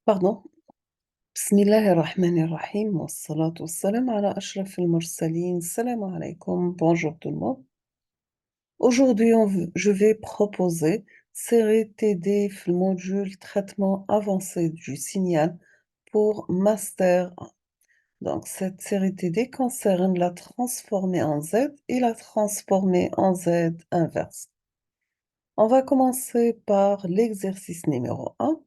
Pardon. Bismillahirrahmanirrahim. Wassalatu wassalam ala ashraf al-mursalin. Salam alaikum. Bonjour tout le monde. Aujourd'hui, je vais proposer série TD في module traitement avancé du signal pour Master 1. Donc, cette série TD concerne la transformée en Z et la transformée en Z inverse. On va commencer par l'exercice numéro 1.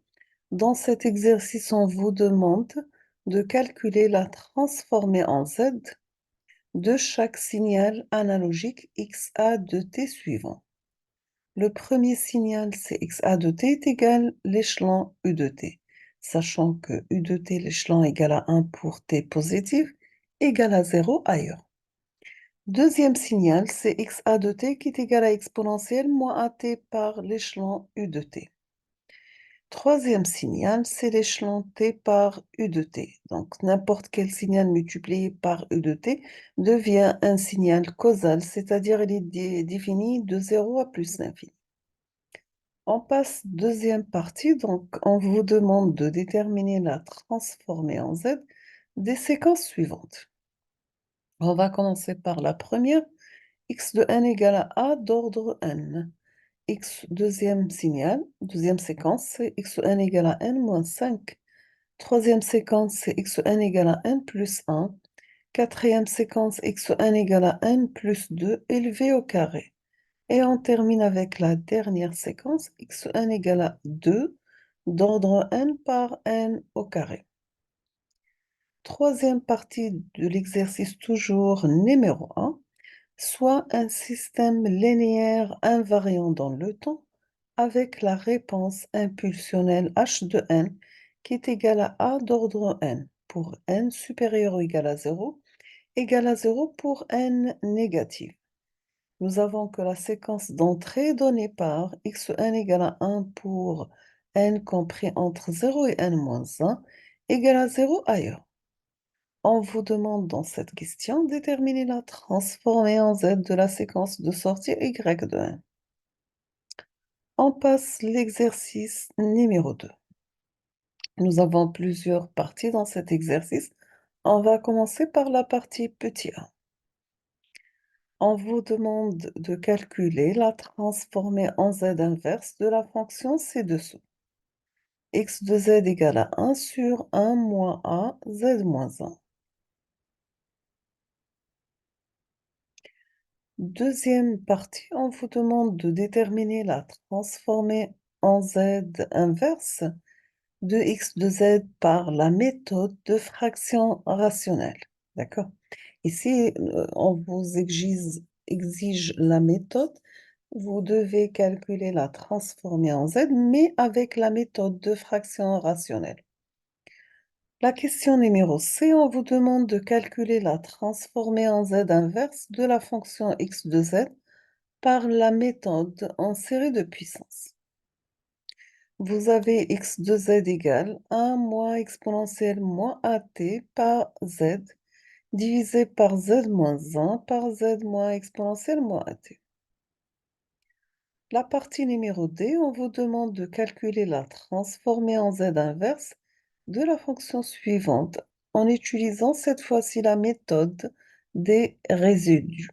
Dans cet exercice, on vous demande de calculer la transformée en Z de chaque signal analogique XA de T suivant. Le premier signal, c'est XA de T est égal à l'échelon U de T, sachant que U de T, l'échelon égal à 1 pour T positif, égal à 0 ailleurs. Deuxième signal, c'est XA de T qui est égal à exponentielle moins AT par l'échelon U de T. Troisième signal, c'est l'échelon T par U de T. Donc, n'importe quel signal multiplié par U de T devient un signal causal, c'est-à-dire il est défini de 0 à plus l'infini. On passe deuxième partie, donc on vous demande de déterminer la transformée en Z des séquences suivantes. On va commencer par la première, x de n égale à A d'ordre n. X, deuxième signal, deuxième séquence, c'est x de n égale à n moins 5. Troisième séquence, c'est x de n égale à n plus 1. Quatrième séquence, x de n égale à n plus 2 élevé au carré. Et on termine avec la dernière séquence, x de n égale à 2 d'ordre n par n au carré. Troisième partie de l'exercice toujours numéro 1, soit un système linéaire invariant dans le temps avec la réponse impulsionnelle h de n qui est égale à a d'ordre n pour n supérieur ou égal à 0, égal à 0 pour n négatif. Nous avons que la séquence d'entrée est donnée par x de n égale à 1 pour n compris entre 0 et n moins 1, égal à 0 ailleurs. On vous demande dans cette question de déterminer la transformée en Z de la séquence de sortie Y de 1. On passe l'exercice numéro 2. Nous avons plusieurs parties dans cet exercice. On va commencer par la partie petit a. On vous demande de calculer la transformée en Z inverse de la fonction ci-dessous. X de Z égale à 1 sur 1 moins A, Z moins 1. Deuxième partie, on vous demande de déterminer la transformée en Z inverse de x de z par la méthode de fraction rationnelle. D'accord? Ici, on vous exige la méthode. Vous devez calculer la transformée en Z, mais avec la méthode de fraction rationnelle. La question numéro C, on vous demande de calculer la transformée en Z inverse de la fonction x de Z par la méthode en série de puissance. Vous avez x de z égale 1 moins exponentielle moins at par z divisé par z moins 1 par z moins exponentielle moins at. La partie numéro D, on vous demande de calculer la transformée en z inverse de la fonction suivante en utilisant cette fois-ci la méthode des résidus.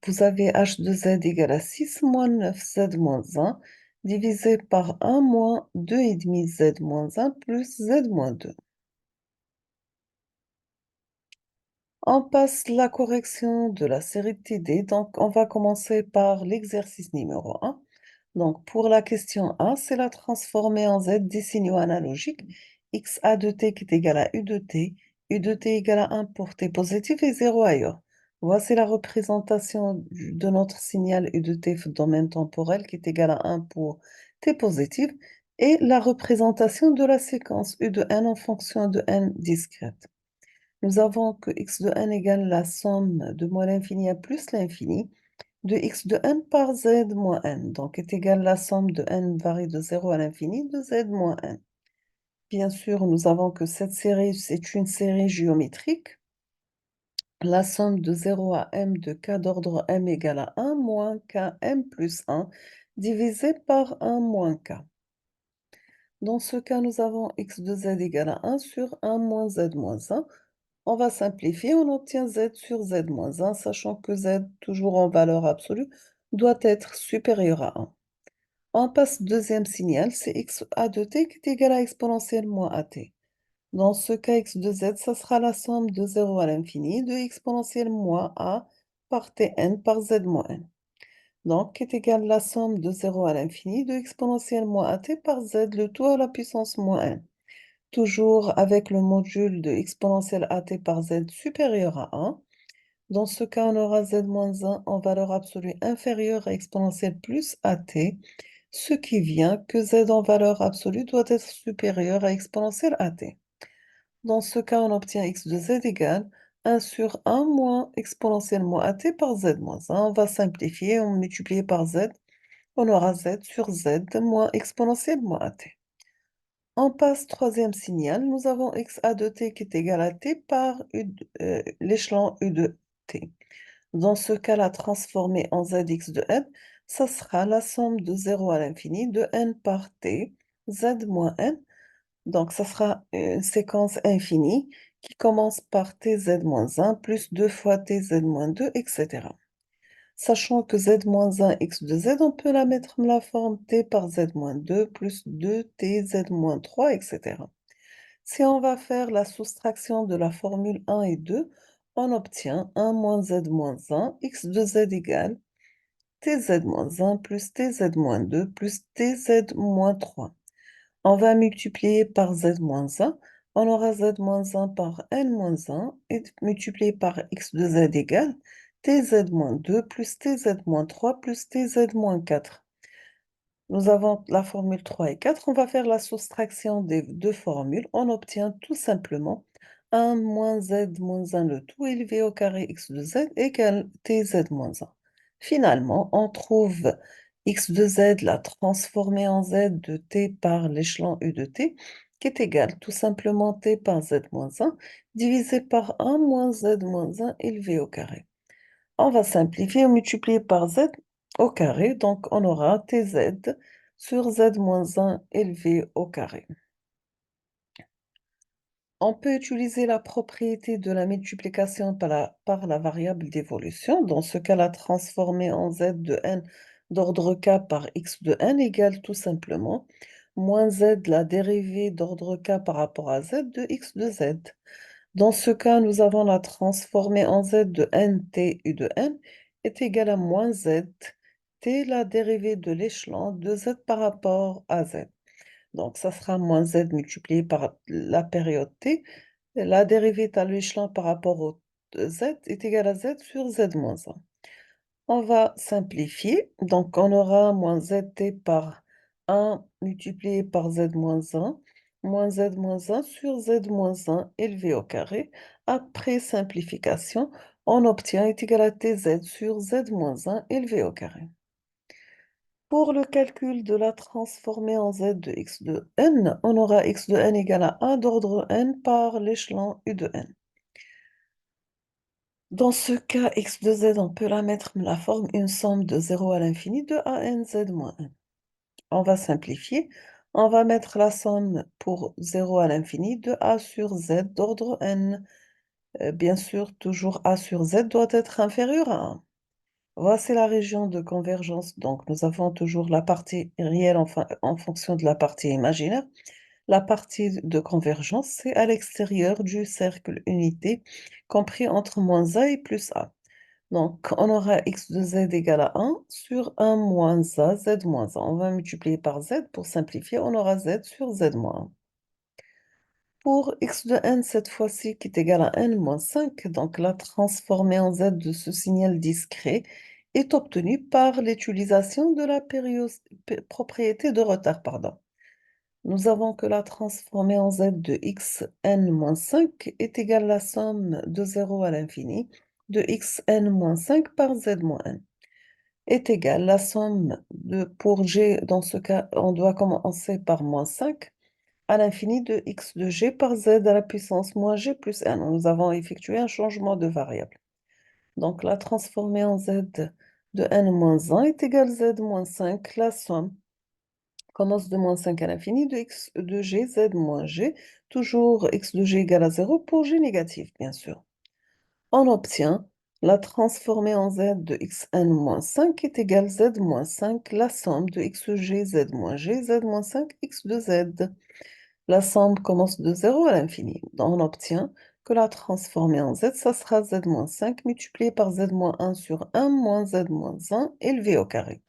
Vous avez h de z égale à 6 moins 9 z moins 1 divisé par 1 moins 2,5 z moins 1 plus z moins 2. On passe la correction de la série de TD. Donc, on va commencer par l'exercice numéro 1. Donc, pour la question 1, c'est la transformée en z des signaux analogiques xa de t qui est égal à u de t égale à 1 pour t positif et 0 ailleurs. Voici la représentation de notre signal u de t domaine temporel qui est égal à 1 pour t positif et la représentation de la séquence u de n en fonction de n discrète. Nous avons que x de n égale la somme de moins l'infini à plus l'infini de x de n par z moins n, donc est égale la somme de n varie de 0 à l'infini de z moins n. Bien sûr, nous avons que cette série, c'est une série géométrique. La somme de 0 à m de k d'ordre m égale à 1 moins km plus 1 divisé par 1 moins k. Dans ce cas, nous avons x de z égale à 1 sur 1 moins z moins 1. On va simplifier, on obtient z sur z moins 1, sachant que z, toujours en valeur absolue, doit être supérieur à 1. On passe au deuxième signal, c'est x a de t qui est égal à exponentielle moins at. Dans ce cas, x de z, ça sera la somme de 0 à l'infini de exponentielle moins a par tn par z moins n. Donc, qui est égal à la somme de 0 à l'infini de exponentielle moins at par z, le tout à la puissance moins n. Toujours avec le module de exponentielle at par z supérieur à 1. Dans ce cas, on aura z moins 1 en valeur absolue inférieure à exponentielle plus at, ce qui vient que z en valeur absolue doit être supérieur à exponentielle at. Dans ce cas, on obtient x de z égale 1 sur 1 moins exponentielle moins at par z moins 1. On va simplifier, on multiplie par z, on aura z sur z moins exponentielle moins at. On passe troisième signal, nous avons x a de t qui est égal à t par l'échelon u de t. Dans ce cas-là, transformé en zx de n, ça sera la somme de 0 à l'infini de n par t, z moins n. Donc, ça sera une séquence infinie qui commence par tz-1 plus 2 fois tz-2, etc. Sachant que z-1 x de z, on peut la mettre dans la forme t par z-2 plus 2tz-3, etc. Si on va faire la soustraction de la formule 1 et 2, on obtient 1 moins z-1, x de z égale tz-1 plus tz-2 plus tz-3. On va multiplier par z-1, on aura z-1 par n-1 et multiplié par x de z égale tz-2 plus tz-3 plus tz-4. Nous avons la formule 3 et 4. On va faire la soustraction des deux formules. On obtient tout simplement 1 moins z moins 1 le tout élevé au carré x de z égale tz moins 1. Finalement, on trouve x de z la transformée en z de t par l'échelon u de t qui est égal tout simplement t par z moins 1 divisé par 1 moins z moins 1 élevé au carré. On va simplifier et multiplier par z au carré, donc on aura tz sur z-1 élevé au carré. On peut utiliser la propriété de la multiplication par la variable d'évolution. Dans ce cas, la transformer en z de n d'ordre k par x de n égale tout simplement moins z la dérivée d'ordre k par rapport à z de x de z. Dans ce cas, nous avons la transformée en z de nt u de n est égale à moins z t la dérivée de l'échelon de z par rapport à z. Donc, ça sera moins z multiplié par la période t. La dérivée à l'échelon par rapport au z est égale à z sur z moins 1. On va simplifier. Donc, on aura moins zt par 1 multiplié par z moins z moins 1 sur z moins 1 élevé au carré. Après simplification, on obtient est égal à tz sur z moins 1 élevé au carré. Pour le calcul de la transformée en z de x de n, on aura x de n égale à 1 d'ordre n par l'échelon u de n. Dans ce cas, x de z, on peut la mettre dans la forme une somme de 0 à l'infini de a n z moins 1. On va simplifier. On va mettre la somme pour 0 à l'infini de a sur z d'ordre n. Bien sûr, toujours a sur z doit être inférieur à 1. Voici la région de convergence. Donc, nous avons toujours la partie réelle en fonction de la partie imaginaire. La partie de convergence, c'est à l'extérieur du cercle unité, compris entre moins a et plus a. Donc, on aura x de z égale à 1 sur 1 moins a, z moins 1. On va multiplier par z pour simplifier, on aura z sur z moins 1. Pour x de n, cette fois-ci, qui est égal à n moins 5, donc la transformée en z de ce signal discret est obtenue par l'utilisation de la propriété de retard, pardon. Nous avons que la transformée en z de x n moins 5 est égale à la somme de 0 à l'infini de x n moins 5 par z moins n est égale à la somme de, pour g, dans ce cas, on doit commencer par moins 5, à l'infini de x de g par z à la puissance moins g plus n. Nous avons effectué un changement de variable. Donc la transformée en z de n moins 1 est égale à z moins 5, la somme Commence de moins 5 à l'infini de x de g, z moins g, toujours x de g égale à 0 pour g négatif, bien sûr. On obtient la transformée en z de xn moins 5 est égale z moins 5, la somme de x de g, z moins g, z moins 5, x de z. La somme commence de 0 à l'infini. On obtient que la transformée en z, ça sera z moins 5 multiplié par z moins 1 sur 1 moins z moins 1 élevé au carré.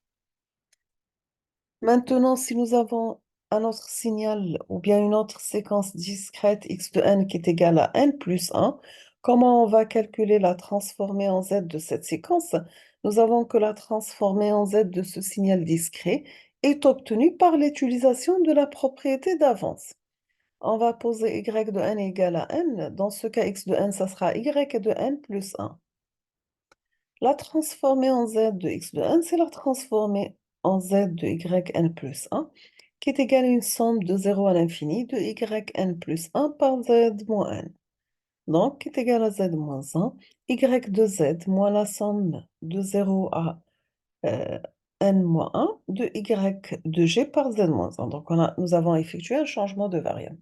Maintenant, si nous avons un autre signal ou bien une autre séquence discrète x de n qui est égale à n plus 1, comment on va calculer la transformée en z de cette séquence? Nous avons que la transformée en z de ce signal discret est obtenue par l'utilisation de la propriété d'avance. On va poser y de n égale à n. Dans ce cas, x de n, ça sera y de n plus 1. La transformée en z de x de n, c'est la transformée en z de yn plus 1, qui est égale à une somme de 0 à l'infini de yn plus 1 par z moins n. Donc, qui est égal à z moins 1, y de z moins la somme de 0 à euh, n moins 1 de y de g par z moins 1. Donc, nous avons effectué un changement de variable.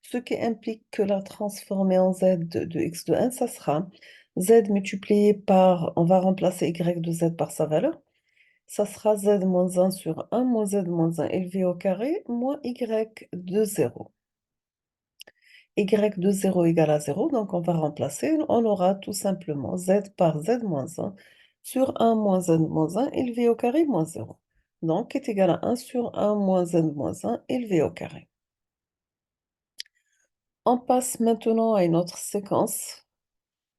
Ce qui implique que la transformée en z de x de n, ça sera z multiplié par, on va remplacer y de z par sa valeur, ça sera z moins 1 sur 1 moins z moins 1 élevé au carré moins y de 0. Y de 0 égale à 0, donc on va remplacer, on aura tout simplement z par z moins 1 sur 1 moins z moins 1 élevé au carré moins 0. Donc, qui est égal à 1 sur 1 moins z moins 1 élevé au carré. On passe maintenant à une autre séquence.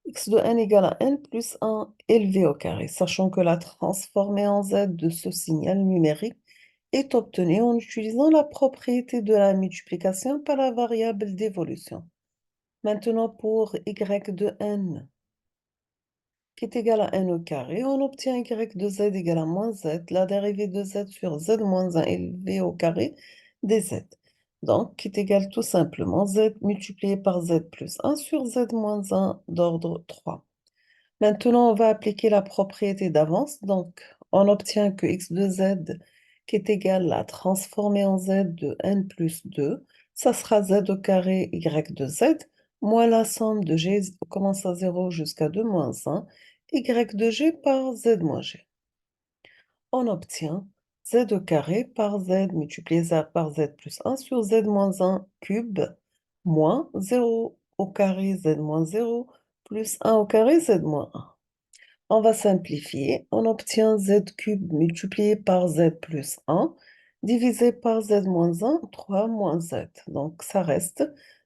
X de n égale à n plus 1 élevé au carré, sachant que la transformée en z de ce signal numérique est obtenue en utilisant la propriété de la multiplication par la variable d'évolution. Maintenant, pour y de n qui est égal à n au carré, on obtient y de z égale à moins z, la dérivée de z sur z moins 1 élevé au carré dz. Donc, qui est égal tout simplement z multiplié par z plus 1 sur z moins 1 d'ordre 3. Maintenant, on va appliquer la propriété d'avance. Donc, on obtient que x de z qui est égal à transformer en z de n plus 2, ça sera z au carré y de z, moins la somme de g commence à 0 jusqu'à 2 moins 1, y de g par z moins g. On obtient z au carré par z multiplié par z plus 1 sur z moins 1 cube moins 0 au carré z moins 0 plus 1 au carré z moins 1. On va simplifier. On obtient z cube multiplié par z plus 1 divisé par z moins 1, 3 moins z. Donc, ça reste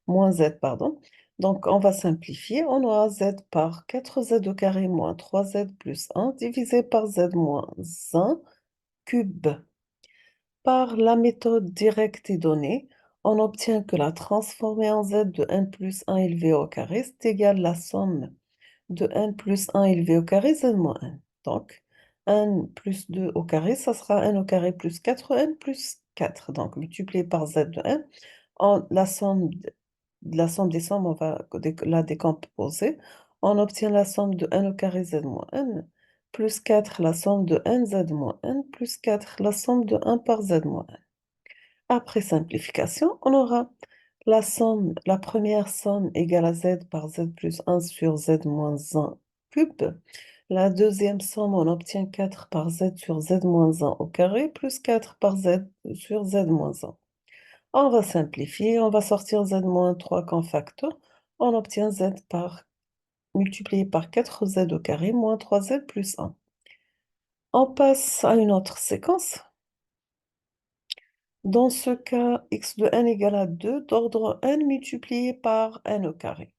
moins z, pardon. Donc, on va simplifier. On aura z par 4z au carré moins 3z plus 1 divisé par z moins 1 cube. Par la méthode directe et donnée, on obtient que la transformée en z de n plus 1 élevé au carré, c'est égal à la somme de n plus 1 élevé au carré, z moins 1. Donc, n plus 2 au carré, ça sera n au carré plus 4n plus 4. Donc, multiplié par z de n, la somme des sommes, on va la décomposer. On obtient la somme de n au carré z moins n, plus 4 la somme de n z moins n, plus 4 la somme de 1 par z moins n. Après simplification, on aura la première somme égale à z par z plus 1 sur z moins 1 cube. La deuxième somme, on obtient 4 par z sur z moins 1 au carré, plus 4 par z sur z moins 1. On va simplifier, on va sortir z moins 3 comme facteur. On obtient z multiplié par 4z au carré moins 3z plus 1. On passe à une autre séquence. Dans ce cas, x de n égale à 2 d'ordre n multiplié par n au carré.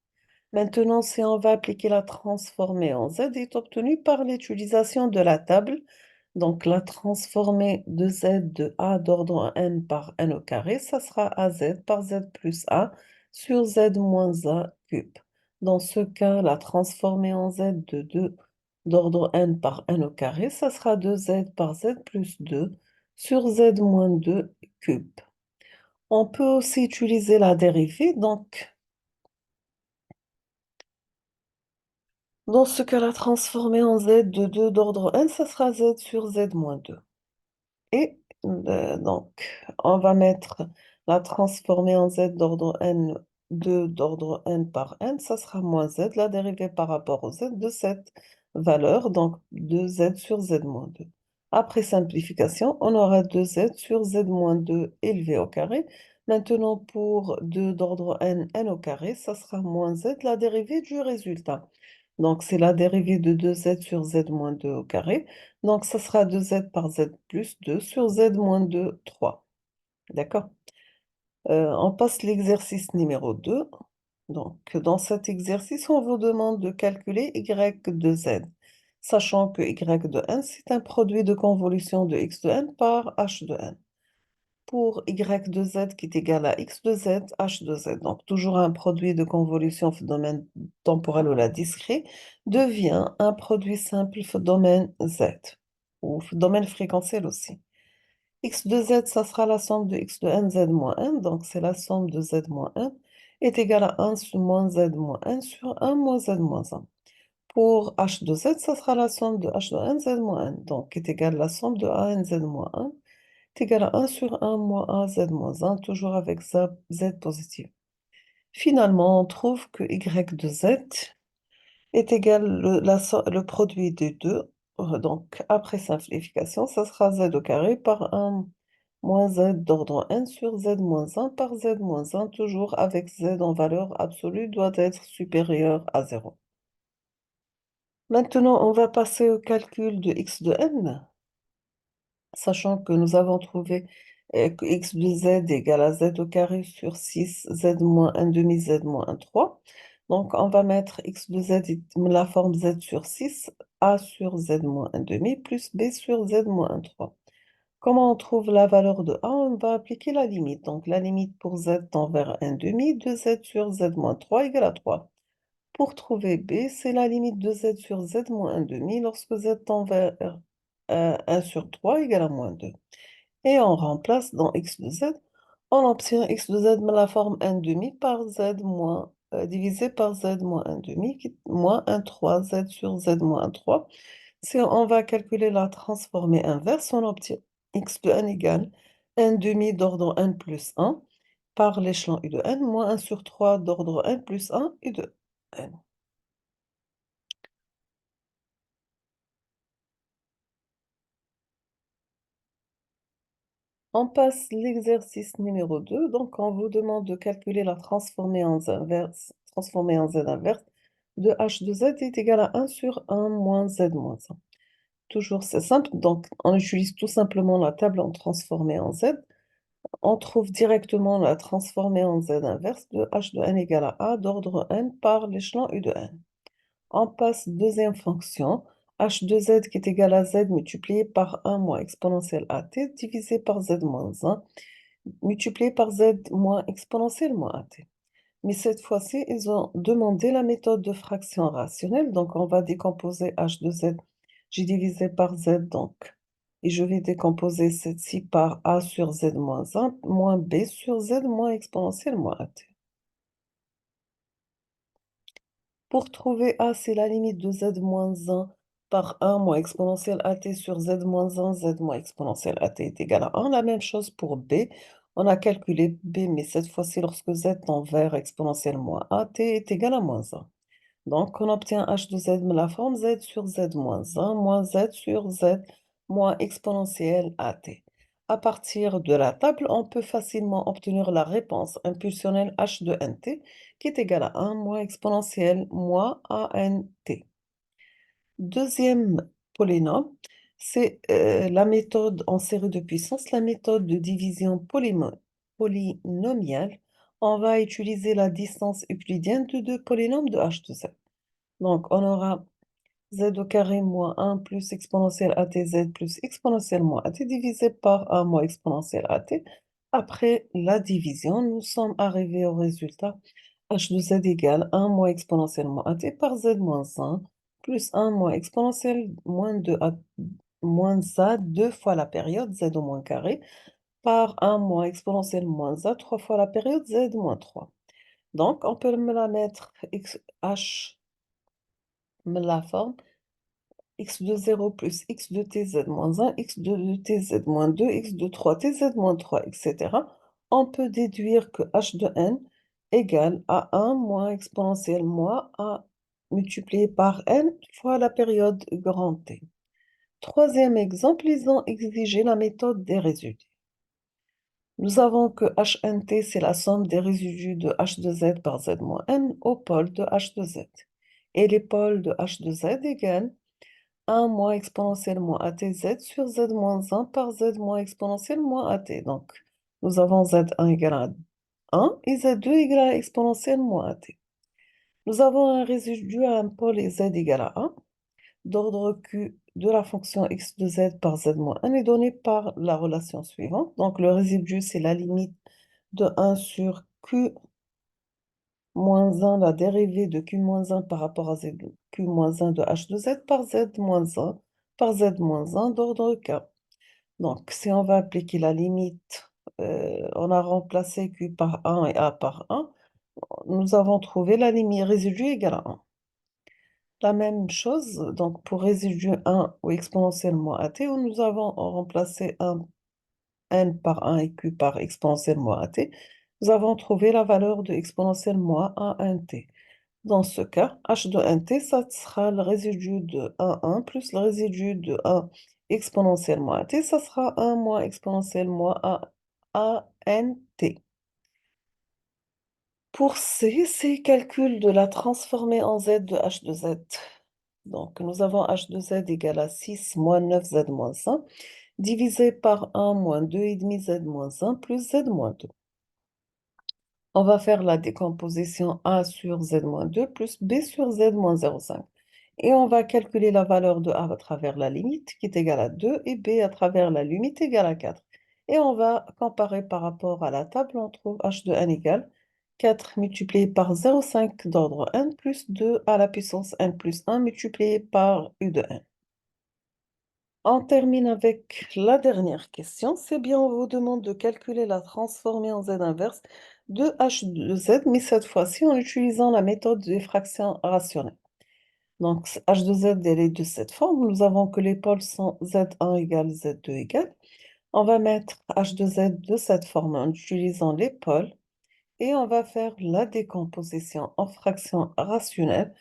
Maintenant, si on va appliquer la transformée en z, est obtenue par l'utilisation de la table. Donc, la transformée de z de a d'ordre n par n au carré, ça sera az par z plus a sur z moins a cube. Dans ce cas, la transformée en z de 2 d'ordre n par n au carré, ça sera 2z par z plus 2 sur z moins 2 cube. On peut aussi utiliser la dérivée, donc dans ce cas, la transformée en z de 2 d'ordre n, ça sera z sur z moins 2. Et Donc, on va mettre la transformée en z d'ordre n, 2 d'ordre n par n, ça sera moins z, la dérivée par rapport au z de cette valeur, donc 2z sur z moins 2. Après simplification, on aura 2z sur z moins 2 élevé au carré. Maintenant, pour 2 d'ordre n, n au carré, ça sera moins z, la dérivée du résultat. Donc, c'est la dérivée de 2z sur z moins 2 au carré. Donc, ça sera 2z par z plus 2 sur z moins 2, 3. D'accord? On passe l'exercice numéro 2. Donc, dans cet exercice, on vous demande de calculer y de z, sachant que y de n, c'est un produit de convolution de x de n par h de n. Pour y de z qui est égal à x de z, h de z, donc toujours un produit de convolution domaine temporel ou la discret, devient un produit simple domaine z, ou domaine fréquentiel aussi. X de z, ça sera la somme de x de n, z moins 1, donc c'est la somme de z moins 1, est égale à 1 sur moins z moins 1 sur 1 moins z moins 1. Pour h de z, ça sera la somme de h de n, z moins 1, donc est égale à la somme de a n, z moins 1, est égal à 1 sur 1 moins a z moins 1, toujours avec z positif. Finalement, on trouve que y de z est égal le produit des deux. Donc, après simplification, ça sera z au carré par 1 moins z d'ordre n sur z moins 1 par z moins 1, toujours avec z en valeur absolue, doit être supérieur à 0. Maintenant, on va passer au calcul de x de n. Sachant que nous avons trouvé que x de z égale à z au carré sur 6, z moins 1 demi, z moins 1 3. Donc, on va mettre x de z, la forme z sur 6, a sur z moins 1 demi, plus b sur z moins 1 3. Comment on trouve la valeur de a? On va appliquer la limite. Donc, la limite pour z tend vers 1 demi, de z sur z moins 3 égale à 3. Pour trouver b, c'est la limite de z sur z moins 1 demi lorsque z tend vers 1 sur 3 égale à moins 2. Et on remplace dans x de z, on obtient x de z mais la forme 1 demi par z moins, divisé par z moins 1 demi, qui est moins 1 3, z sur z moins 1 3. Si on va calculer la transformée inverse, on obtient x de n égale 1 demi d'ordre n plus 1 par l'échelon u de n, moins 1 sur 3 d'ordre n plus 1 u de n. On passe l'exercice numéro 2. Donc, on vous demande de calculer la transformée en z inverse de h de z est égal à 1 sur 1 moins z moins 1. Toujours, c'est simple. Donc, on utilise tout simplement la table en transformée en z. On trouve directement la transformée en z inverse de h de n égale à a d'ordre n par l'échelon u de n. On passe deuxième fonction, h de z qui est égal à z multiplié par 1 moins exponentielle at divisé par z moins 1 multiplié par z moins exponentielle moins at. Mais cette fois-ci, ils ont demandé la méthode de fraction rationnelle. Donc, on va décomposer h de z. J'ai divisé par z, donc. Et je vais décomposer celle-ci par a sur z moins 1 moins b sur z moins exponentielle moins at. Pour trouver a, c'est la limite de z moins 1 par 1 moins exponentielle at sur z moins 1, z moins exponentielle at est égal à 1. La même chose pour b. On a calculé b, mais cette fois-ci, lorsque z tend vers exponentielle moins at est égal à moins 1. Donc, on obtient h de z, mais la forme z sur z moins 1 moins z sur z moins exponentielle at. À partir de la table, on peut facilement obtenir la réponse impulsionnelle h de nt qui est égale à 1 moins exponentielle moins ant. Deuxième polynôme, c'est la méthode en série de puissance, la méthode de division polynomiale. On va utiliser la distance euclidienne de deux polynômes de h de z. Donc, on aura z au carré moins 1 plus exponentielle at z plus exponentielle moins at divisé par 1 moins exponentielle at. Après la division, nous sommes arrivés au résultat h de z égale 1 moins exponentielle moins at par z moins 1 plus 1 moins exponentielle moins 2 at moins a 2 fois la période z au moins carré par 1 moins exponentielle moins a 3 fois la période z moins 3. Donc, on peut me la mettre h, me la forme x de 0 plus x de tz moins 1, x de tz moins 2, x de 3 tz moins 3, etc., on peut déduire que h de n égale à 1 moins exponentielle moins a multiplié par n fois la période grand T. Troisième exemple, ils ont exigé la méthode des résidus. Nous avons que HNT, c'est la somme des résidus de h de z par z moins n au pôle de h de z. Et les pôles de h de z égale 1 moins exponentielle moins atz sur z moins 1 par z moins exponentielle moins at. Donc, nous avons z1 égale à 1 et z2 égale à exponentielle moins at. Nous avons un résidu à un pôle et z égale à 1 d'ordre q de la fonction x de z par z moins 1 est donné par la relation suivante. Donc, le résidu, c'est la limite de 1 sur q moins 1, la dérivée de q moins 1 par rapport à z, q moins 1 de h de z par z moins 1 par z moins 1 d'ordre k. Donc, si on va appliquer la limite, on a remplacé q par 1 et a par 1, nous avons trouvé la limite résidu égale à 1. La même chose, donc pour résidu 1 ou exponentielle moins at, où nous avons remplacé 1 n par 1 et q par exponentielle moins at, nous avons trouvé la valeur de exponentielle moins 1 nt. Dans ce cas, h de nt, ça sera le résidu de 1 plus le résidu de 1 exponentielle moins at, ça sera 1 moins exponentielle moins a nt. Pour C, c'est calcul de la transformée en z de h de z. Donc, nous avons h de z égale à 6 moins 9z moins 1, divisé par 1 moins 2,5z moins 1 plus z moins 2. On va faire la décomposition a sur z-2 plus b sur z-0,5. Et on va calculer la valeur de a à travers la limite qui est égale à 2 et b à travers la limite égale à 4. Et on va comparer par rapport à la table, on trouve h de n égale 4 multiplié par 0,5 d'ordre n plus 2 à la puissance n plus 1 multiplié par u de n. On termine avec la dernière question. C'est bien, on vous demande de calculer la transformée en z inverse de h de z, mais cette fois-ci en utilisant la méthode des fractions rationnelles. Donc, h de z, elle est de cette forme. Nous avons que les pôles sont z1 égale z2 égale. On va mettre h de z de cette forme en utilisant les pôles et on va faire la décomposition en fractions rationnelles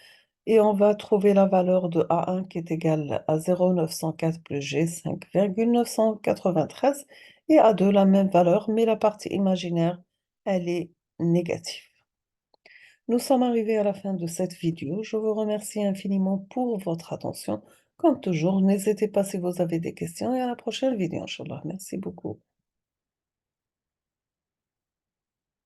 et on va trouver la valeur de A1 qui est égale à 0,904 plus G, 5,993 et A2 la même valeur, mais la partie imaginaire, elle est négative. Nous sommes arrivés à la fin de cette vidéo. Je vous remercie infiniment pour votre attention. Comme toujours, n'hésitez pas si vous avez des questions et à la prochaine vidéo, Inch'Allah. Merci beaucoup.